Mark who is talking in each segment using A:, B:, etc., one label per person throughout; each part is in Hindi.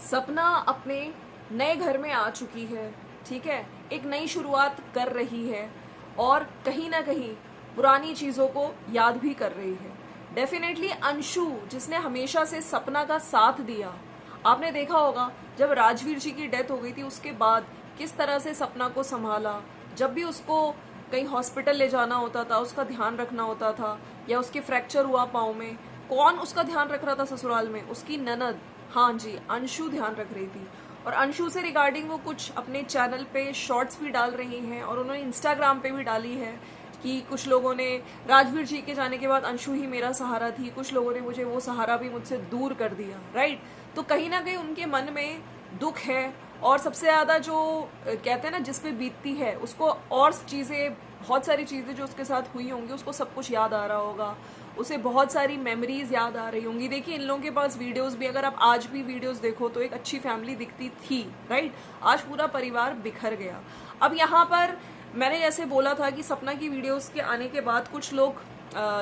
A: सपना अपने नए घर में आ चुकी है। ठीक है, एक नई शुरुआत कर रही है और कहीं ना कहीं पुरानी चीजों को याद भी कर रही है। डेफिनेटली अंशु, जिसने हमेशा से सपना का साथ दिया, आपने देखा होगा जब राजवीर जी की डेथ हो गई थी उसके बाद किस तरह से सपना को संभाला। जब भी उसको कहीं हॉस्पिटल ले जाना होता था, उसका ध्यान रखना होता था, या उसके फ्रैक्चर हुआ पाँव में, कौन उसका ध्यान रख रहा था ससुराल में? उसकी ननद, हाँ जी, अंशु ध्यान रख रही थी। और अंशु से रिगार्डिंग वो कुछ अपने चैनल पे शॉर्ट्स भी डाल रही हैं और उन्होंने इंस्टाग्राम पे भी डाली है कि कुछ लोगों ने, राजवीर जी के जाने के बाद अंशु ही मेरा सहारा थी, कुछ लोगों ने मुझे वो सहारा भी मुझसे दूर कर दिया। राइट, तो कहीं ना कहीं उनके मन में दुख है। और सबसे ज्यादा जो कहते हैं ना, जिस पे बीतती है उसको और चीजें, बहुत सारी चीजें जो उसके साथ हुई होंगी, उसको सब कुछ याद आ रहा होगा, उसे बहुत सारी मेमोरीज याद आ रही होंगी। देखिए, इन लोगों के पास वीडियोस भी, अगर आप आज भी वीडियोस देखो तो एक अच्छी फैमिली दिखती थी। राइट, आज पूरा परिवार बिखर गया। अब यहाँ पर मैंने जैसे बोला था कि सपना की वीडियोस के आने के बाद कुछ लोग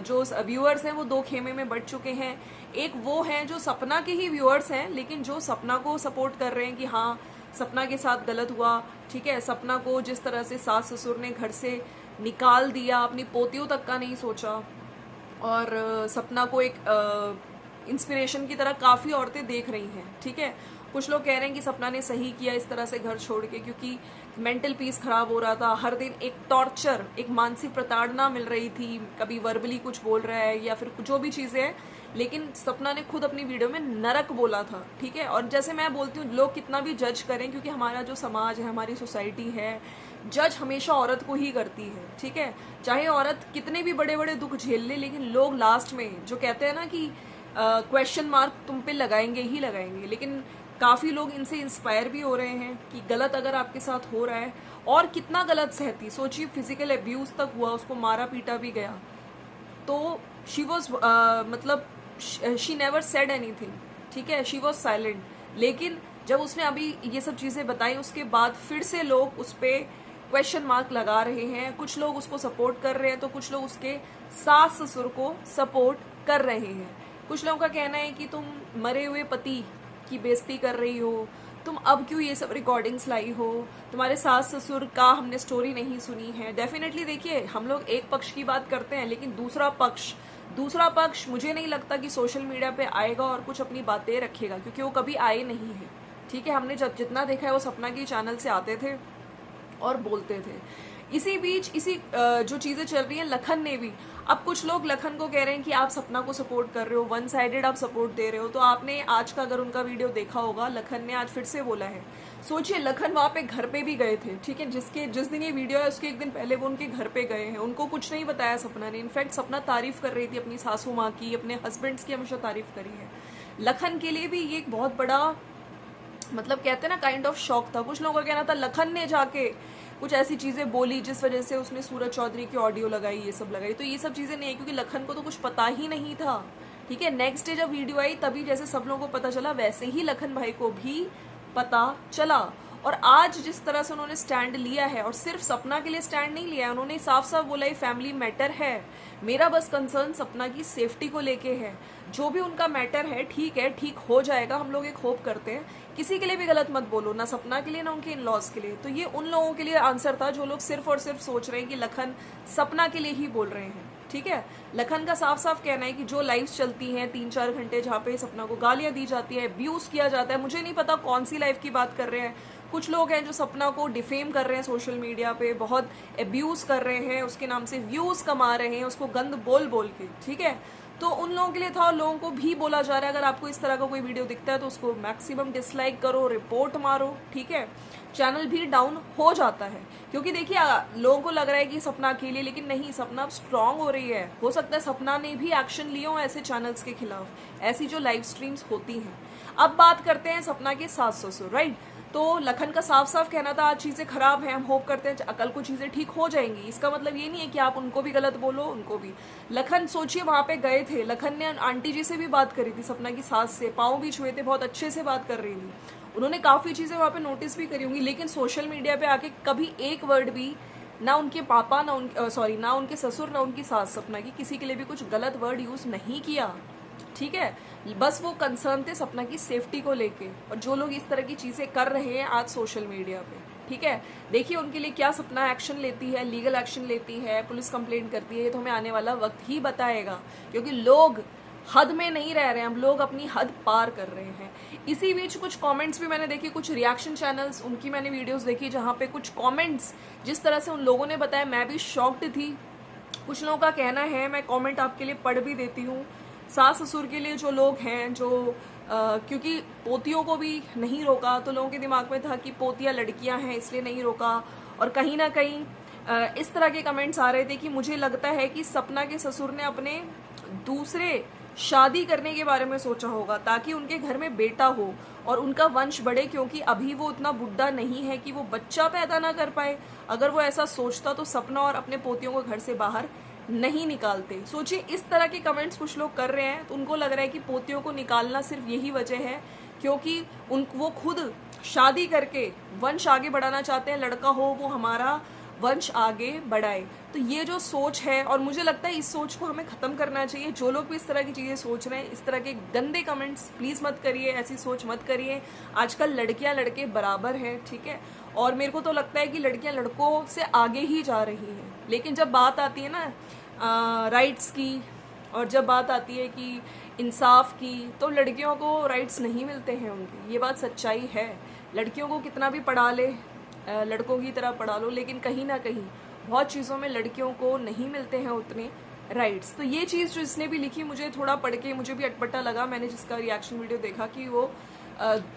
A: जो व्यूअर्स हैं वो दो खेमे में बढ़ चुके हैं। एक वो हैं जो सपना के ही व्यूअर्स हैं, लेकिन जो सपना को सपोर्ट कर रहे हैं कि हाँ, सपना के साथ गलत हुआ। ठीक है, सपना को जिस तरह से सास ससुर ने घर से निकाल दिया, अपनी पोतियों तक का नहीं सोचा, और सपना को एक इंस्पिरेशन की तरह काफ़ी औरतें देख रही हैं। ठीक है, कुछ लोग कह रहे हैं कि सपना ने सही किया इस तरह से घर छोड़ के, क्योंकि मेंटल पीस खराब हो रहा था। हर दिन एक टॉर्चर, एक मानसिक प्रताड़ना मिल रही थी, कभी वर्बली कुछ बोल रहा है या फिर जो भी चीज़ें हैं। लेकिन सपना ने खुद अपनी वीडियो में नरक बोला था। ठीक है, और जैसे मैं बोलती हूँ, लोग कितना भी जज करें, क्योंकि हमारा जो समाज है, हमारी सोसाइटी है, जज हमेशा औरत को ही करती है। ठीक है, चाहे औरत कितने भी बड़े बड़े दुख झेल ले, लेकिन लोग लास्ट में जो कहते हैं ना कि क्वेश्चन मार्क तुम पे लगाएंगे ही लगाएंगे। लेकिन काफ़ी लोग इनसे इंस्पायर भी हो रहे हैं कि गलत अगर आपके साथ हो रहा है, और कितना गलत सहती, सोचिए, फिजिकल अब्यूज तक हुआ, उसको मारा पीटा भी गया, तो शी वॉज मतलब शी नेवर सेड एनीथिंग। ठीक है, शी वॉज साइलेंट। लेकिन जब उसने अभी ये सब चीज़ें बताई, उसके बाद फिर से लोग उस पर क्वेश्चन मार्क लगा रहे हैं। कुछ लोग उसको सपोर्ट कर रहे हैं तो कुछ लोग उसके सास ससुर को सपोर्ट कर रहे हैं। कुछ लोगों का कहना है कि तुम मरे हुए पति की बेइज्जती कर रही हो, तुम अब क्यों ये सब रिकॉर्डिंग्स लाई हो, तुम्हारे सास ससुर का हमने स्टोरी नहीं सुनी है। डेफिनेटली देखिए, हम लोग एक पक्ष की बात करते हैं, लेकिन दूसरा पक्ष मुझे नहीं लगता कि सोशल मीडिया पे आएगा और कुछ अपनी बातें रखेगा, क्योंकि वो कभी आए नहीं है। ठीक है, हमने जब जितना देखा है वो सपना के चैनल से आते थे और बोलते थे। इसी बीच जो चीजें चल रही हैं, लखन ने भी, अब कुछ लोग लखन को कह रहे हैं कि आप सपना को सपोर्ट कर रहे हो, वन साइडेड आप सपोर्ट दे रहे हो। तो आपने आज का अगर उनका वीडियो देखा होगा, लखन ने आज फिर से बोला है। सोचिए, लखन वहां पे घर पे भी गए थे। ठीक है, जिस दिन ये वीडियो है उसके एक दिन पहले वो उनके घर पे गए हैं, उनको कुछ नहीं बताया सपना ने। इनफैक्ट सपना तारीफ कर रही थी अपनी सासू माँ की, अपने हस्बैंड्स की हमेशा तारीफ करी है। लखन के लिए भी ये एक बहुत बड़ा, मतलब कहते हैं ना, काइंड ऑफ शॉक था। कुछ लोगों का कहना था लखन ने जाके कुछ ऐसी चीजें बोली जिस वजह से उसने सूरज चौधरी की ऑडियो लगाई, ये सब लगाई। तो ये सब चीजें नहीं है, क्योंकि लखन को तो कुछ पता ही नहीं था। ठीक है, नेक्स्ट डे जब वीडियो आई, तभी जैसे सब लोगों को पता चला, वैसे ही लखन भाई को भी पता चला। और आज जिस तरह से उन्होंने स्टैंड लिया है, और सिर्फ सपना के लिए स्टैंड नहीं लिया है, उन्होंने साफ साफ बोला, ये फैमिली मैटर है, मेरा बस कंसर्न सपना की सेफ्टी को लेके है। जो भी उनका मैटर है, ठीक है, ठीक हो जाएगा, हम लोग एक होप करते हैं। किसी के लिए भी गलत मत बोलो, ना सपना के लिए ना उनके इन लॉज के लिए। तो ये उन लोगों के लिए आंसर था जो लोग सिर्फ और सिर्फ सोच रहे हैं कि लखन सपना के लिए ही बोल रहे हैं। ठीक है, लखन का साफ साफ कहना है कि जो लाइव्स चलती हैं 3-4 घंटे, जहाँ पे सपना को गालियां दी जाती है, अब्यूज किया जाता है, मुझे नहीं पता कौन सी लाइव की बात कर रहे हैं। कुछ लोग हैं जो सपना को डिफेम कर रहे हैं सोशल मीडिया पे, बहुत अब्यूज कर रहे हैं, उसके नाम से व्यूज कमा रहे हैं, उसको गंद बोल बोल के। ठीक है, तो उन लोगों के लिए था, और लोगों को भी बोला जा रहा है, अगर आपको इस तरह का कोई वीडियो दिखता है तो उसको मैक्सिमम डिसलाइक करो, रिपोर्ट मारो। ठीक है, चैनल भी डाउन हो जाता है, क्योंकि देखिए, लोगों को लग रहा है कि सपना अकेले, लेकिन नहीं, सपना अब स्ट्रांग हो रही है। हो सकता है सपना ने भी एक्शन लिया हो ऐसे चैनल्स के खिलाफ, ऐसी जो लाइव स्ट्रीम्स होती हैं। अब बात करते हैं सपना के सास ससुर। राइट, तो लखन का साफ साफ कहना था, आज चीजें खराब हैं, हम होप करते हैं कल को चीजें ठीक हो जाएंगी। इसका मतलब ये नहीं है कि आप उनको भी गलत बोलो, उनको भी। लखन, सोचिए, वहां पे गए थे, लखन ने आंटी जी से भी बात करी थी, सपना की सास से, पाँव भी छुए थे, बहुत अच्छे से बात कर रही थी। उन्होंने काफी चीजें वहां पे नोटिस भी करी होंगी, लेकिन सोशल मीडिया पे आके कभी एक वर्ड भी, ना उनके पापा, ना उनके ससुर, ना उनकी सास सपना की, किसी के लिए भी कुछ गलत वर्ड यूज नहीं किया। ठीक है, बस वो कंसर्न थे सपना की सेफ्टी को लेके। और जो लोग इस तरह की चीजें कर रहे हैं आज सोशल मीडिया पे, ठीक है, देखिए उनके लिए क्या सपना एक्शन लेती है, लीगल एक्शन लेती है, पुलिस कंप्लेंट करती है, तो हमें आने वाला वक्त ही बताएगा। क्योंकि लोग हद में नहीं रह रहे हैं, हम लोग अपनी हद पार कर रहे हैं। इसी बीच कुछ कमेंट्स भी मैंने देखे, कुछ रिएक्शन चैनल्स, उनकी मैंने वीडियोस देखी जहाँ पे कुछ कमेंट्स जिस तरह से उन लोगों ने बताया, मैं भी शॉक्ड थी। कुछ लोगों का कहना है, मैं कमेंट आपके लिए पढ़ भी देती हूँ। सास ससुर के लिए जो लोग हैं, जो क्योंकि पोतियों को भी नहीं रोका, तो लोगों के दिमाग में था कि पोतियां लड़कियां हैं इसलिए नहीं रोका। और कहीं ना कहीं इस तरह के कमेंट्स आ रहे थे कि मुझे लगता है कि सपना के ससुर ने अपने दूसरे शादी करने के बारे में सोचा होगा ताकि उनके घर में बेटा हो और उनका वंश बढ़े, क्योंकि अभी वो उतना बुढ़ा नहीं है कि वो बच्चा पैदा ना कर पाए। अगर वो ऐसा सोचता तो सपना और अपने पोतियों को घर से बाहर नहीं निकालते। सोचिए, इस तरह के कमेंट्स कुछ लोग कर रहे हैं तो उनको लग रहा है कि पोतियों को निकालना सिर्फ यही वजह है क्योंकि वो खुद शादी करके वंश आगे बढ़ाना चाहते हैं, लड़का हो वो हमारा वंश आगे बढ़ाए। तो ये जो सोच है, और मुझे लगता है इस सोच को हमें खत्म करना चाहिए। जो लोग भी इस तरह की चीजें सोच रहे हैं, इस तरह के गंदे कमेंट्स प्लीज मत करिए, ऐसी सोच मत करिए। आजकल लड़कियां लड़के बराबर हैं, ठीक है, और मेरे को तो लगता है कि लड़कियां लड़कों से आगे ही जा रही हैं। लेकिन जब बात आती है ना राइट्स की, और जब बात आती है कि इंसाफ की, तो लड़कियों को राइट्स नहीं मिलते हैं उनके। ये बात सच्चाई है। लड़कियों को कितना भी पढ़ा ले, लड़कों की तरह पढ़ा लो, लेकिन कहीं ना कहीं बहुत चीज़ों में लड़कियों को नहीं मिलते हैं उतने राइट्स। तो ये चीज़ जो इसने भी लिखी, मुझे थोड़ा पढ़ के मुझे भी अटपटा लगा। मैंने जिसका रिएक्शन वीडियो देखा कि वो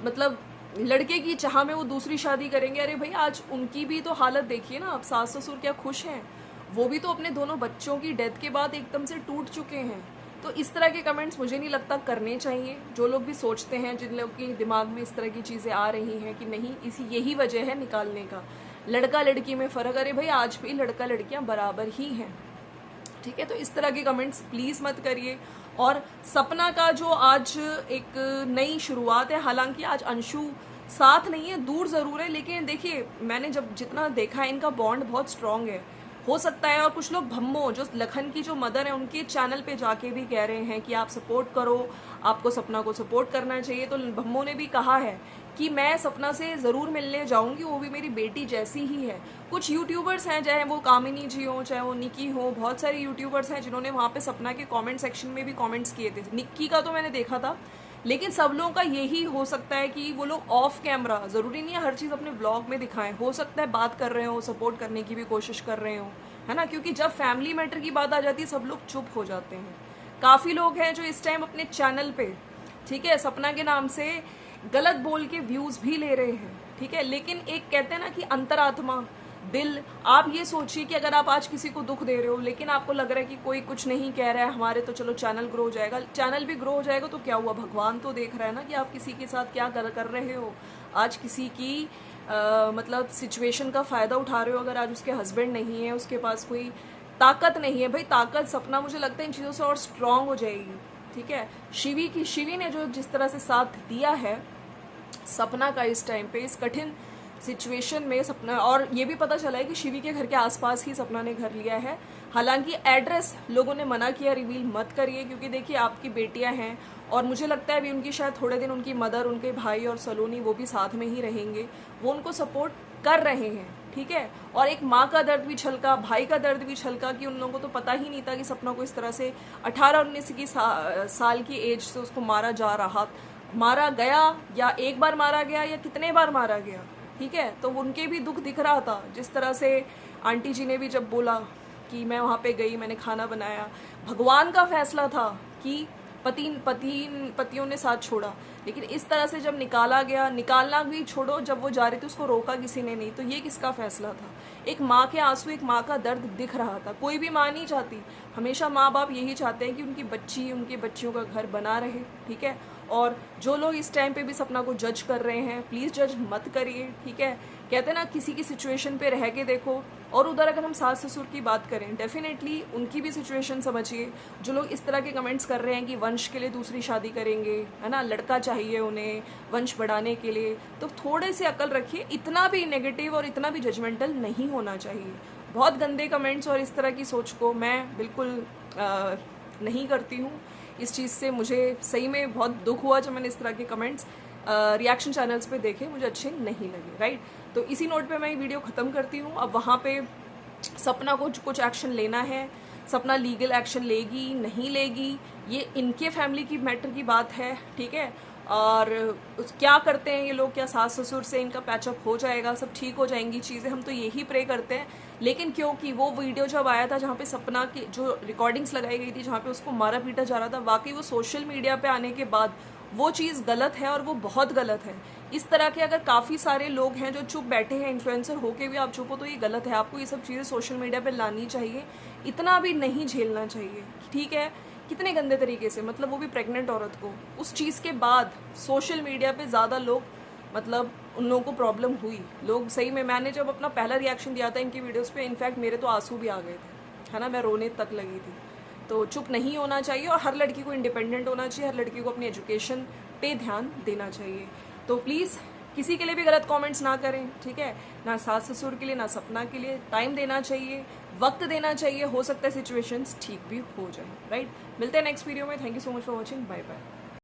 A: मतलब लड़के की चाह में वो दूसरी शादी करेंगे। अरे भाई, आज उनकी भी तो हालत देखिए ना, अब सास ससुर क्या खुश हैं, वो भी तो अपने दोनों बच्चों की डेथ के बाद एकदम से टूट चुके हैं। तो इस तरह के कमेंट्स मुझे नहीं लगता करने चाहिए। जो लोग भी सोचते हैं, जिन लोग के दिमाग में इस तरह की चीज़ें आ रही हैं कि नहीं यही वजह है निकालने का, लड़का लड़की में फ़र्क, अरे भाई आज भी लड़का लड़कियां बराबर ही हैं, ठीक है। तो इस तरह के कमेंट्स प्लीज़ मत करिए। और सपना का जो आज एक नई शुरुआत है, हालांकि आज अंशु साथ नहीं है, दूर ज़रूर है, लेकिन देखिए मैंने जब जितना देखा है इनका बॉन्ड बहुत स्ट्रांग है। हो सकता है, और कुछ लोग भम्मो जो लखन की जो मदर है उनके चैनल पे जाके भी कह रहे हैं कि आप सपोर्ट करो, आपको सपना को सपोर्ट करना चाहिए। तो भम्मो ने भी कहा है कि मैं सपना से ज़रूर मिलने जाऊंगी, वो भी मेरी बेटी जैसी ही है। कुछ यूट्यूबर्स हैं, चाहे वो कामिनी जी हो, चाहे वो निकी हो, बहुत सारे यूट्यूबर्स हैं जिन्होंने वहाँ पे सपना के कमेंट सेक्शन में भी कमेंट्स किए थे। निक्की का तो मैंने देखा था, लेकिन सब लोगों का यही हो सकता है कि वो लोग ऑफ कैमरा, ज़रूरी नहीं है हर चीज़ अपने ब्लॉग में दिखाएं, हो सकता है बात कर रहे हो, सपोर्ट करने की भी कोशिश कर रहे हो, है ना। क्योंकि जब फैमिली मैटर की बात आ जाती है सब लोग चुप हो जाते हैं। काफ़ी लोग हैं जो इस टाइम अपने चैनल पे, ठीक है, सपना के नाम से गलत बोल के व्यूज़ भी ले रहे हैं, ठीक है। लेकिन एक कहते हैं ना कि अंतरात्मा, दिल, आप ये सोचिए कि अगर आप आज किसी को दुख दे रहे हो लेकिन आपको लग रहा है कि कोई कुछ नहीं कह रहा है हमारे, तो चलो चैनल ग्रो हो जाएगा। चैनल भी ग्रो हो जाएगा तो क्या हुआ, भगवान तो देख रहा है ना कि आप किसी के साथ क्या कर रहे हो। आज किसी की मतलब सिचुएशन का फ़ायदा उठा रहे हो। अगर आज उसके हस्बैंड नहीं है, उसके पास कोई ताकत नहीं है, भाई ताकत सपना मुझे लगता है इन चीज़ों से और स्ट्रांग हो जाएगी, ठीक है। शिवी ने जो जिस तरह से साथ दिया है सपना का इस टाइम पे, इस कठिन सिचुएशन में सपना, और ये भी पता चला है कि शिवी के घर के आसपास ही सपना ने घर लिया है। हालांकि एड्रेस लोगों ने मना किया, रिवील मत करिए, क्योंकि देखिए आपकी बेटियां हैं और मुझे लगता है अभी उनकी शायद थोड़े दिन उनकी मदर, उनके भाई और सलोनी वो भी साथ में ही रहेंगे, वो उनको सपोर्ट कर रहे हैं, ठीक है। और एक माँ का दर्द भी छलका, भाई का दर्द भी छलका कि उन लोगों को तो पता ही नहीं था कि सपना को इस तरह से 18-19 की साल की एज से उसको मारा गया, या एक बार मारा गया या कितने बार मारा गया, ठीक है। तो उनके भी दुख दिख रहा था। जिस तरह से आंटी जी ने भी जब बोला कि मैं वहाँ पे गई, मैंने खाना बनाया, भगवान का फैसला था कि पतियों ने साथ छोड़ा, लेकिन इस तरह से जब निकाला गया, निकालना भी छोड़ो, जब वो जा रही थी उसको रोका किसी ने नहीं, तो ये किसका फैसला था। एक माँ के आंसू, एक माँ का दर्द दिख रहा था। कोई भी माँ नहीं चाहती, हमेशा माँ बाप यही चाहते हैं कि उनकी बच्ची, उनके बच्चियों का घर बना रहे, ठीक है। और जो लोग इस टाइम पे भी सपना को जज कर रहे हैं, प्लीज़ जज मत करिए, ठीक है। कहते हैं ना किसी की सिचुएशन पे रह के देखो। और उधर अगर हम सास ससुर की बात करें, डेफिनेटली उनकी भी सिचुएशन समझिए। जो लोग इस तरह के कमेंट्स कर रहे हैं कि वंश के लिए दूसरी शादी करेंगे, है ना, लड़का चाहिए उन्हें वंश बढ़ाने के लिए, तो थोड़े से अकल रखिए। इतना भी नेगेटिव और इतना भी जजमेंटल नहीं होना चाहिए। बहुत गंदे कमेंट्स और इस तरह की सोच को मैं बिल्कुल नहीं करती हूँ। इस चीज़ से मुझे सही में बहुत दुख हुआ जब मैंने इस तरह के कमेंट्स रिएक्शन चैनल्स पे देखे, मुझे अच्छे नहीं लगे, राइट। तो इसी नोट पे मैं ये वीडियो ख़त्म करती हूँ। अब वहाँ पे सपना को कुछ एक्शन लेना है, सपना लीगल एक्शन लेगी नहीं लेगी ये इनके फैमिली की मैटर की बात है, ठीक है। और क्या करते हैं ये लोग, क्या सास ससुर से इनका पैचअप हो जाएगा, सब ठीक हो जाएंगी चीज़ें, हम तो यही प्रे करते हैं। लेकिन क्योंकि वो वीडियो जब आया था जहाँ पे सपना की जो रिकॉर्डिंग्स लगाई गई थी, जहाँ पे उसको मारा पीटा जा रहा था, वाकई वो सोशल मीडिया पे आने के बाद वो चीज़ गलत है और वो बहुत गलत है। इस तरह के अगर काफ़ी सारे लोग हैं जो चुप बैठे हैं, इन्फ्लुएंसर होके भी आप चुप हो, तो ये गलत है। आपको ये सब चीज़ें सोशल मीडिया पे लानी चाहिए, इतना भी नहीं झेलना चाहिए, ठीक है। कितने गंदे तरीके से, मतलब वो भी प्रेग्नेंट औरत को, उस चीज़ के बाद सोशल मीडिया पे ज़्यादा लोग, मतलब उन लोगों को प्रॉब्लम हुई। लोग सही में, मैंने जब अपना पहला रिएक्शन दिया था इनकी वीडियोस पे, इनफैक्ट मेरे तो आंसू भी आ गए थे, है ना, मैं रोने तक लगी थी। तो चुप नहीं होना चाहिए और हर लड़की को इंडिपेंडेंट होना चाहिए, हर लड़की को अपनी एजुकेशन पे ध्यान देना चाहिए। तो प्लीज़ किसी के लिए भी गलत कमेंट्स ना करें, ठीक है, ना सास ससुर के लिए ना सपना के लिए। टाइम देना चाहिए, वक्त देना चाहिए, हो सकता है सिचुएशंस ठीक भी हो जाए, राइट। मिलते हैं नेक्स्ट वीडियो में। Thank you so much for watching, bye bye.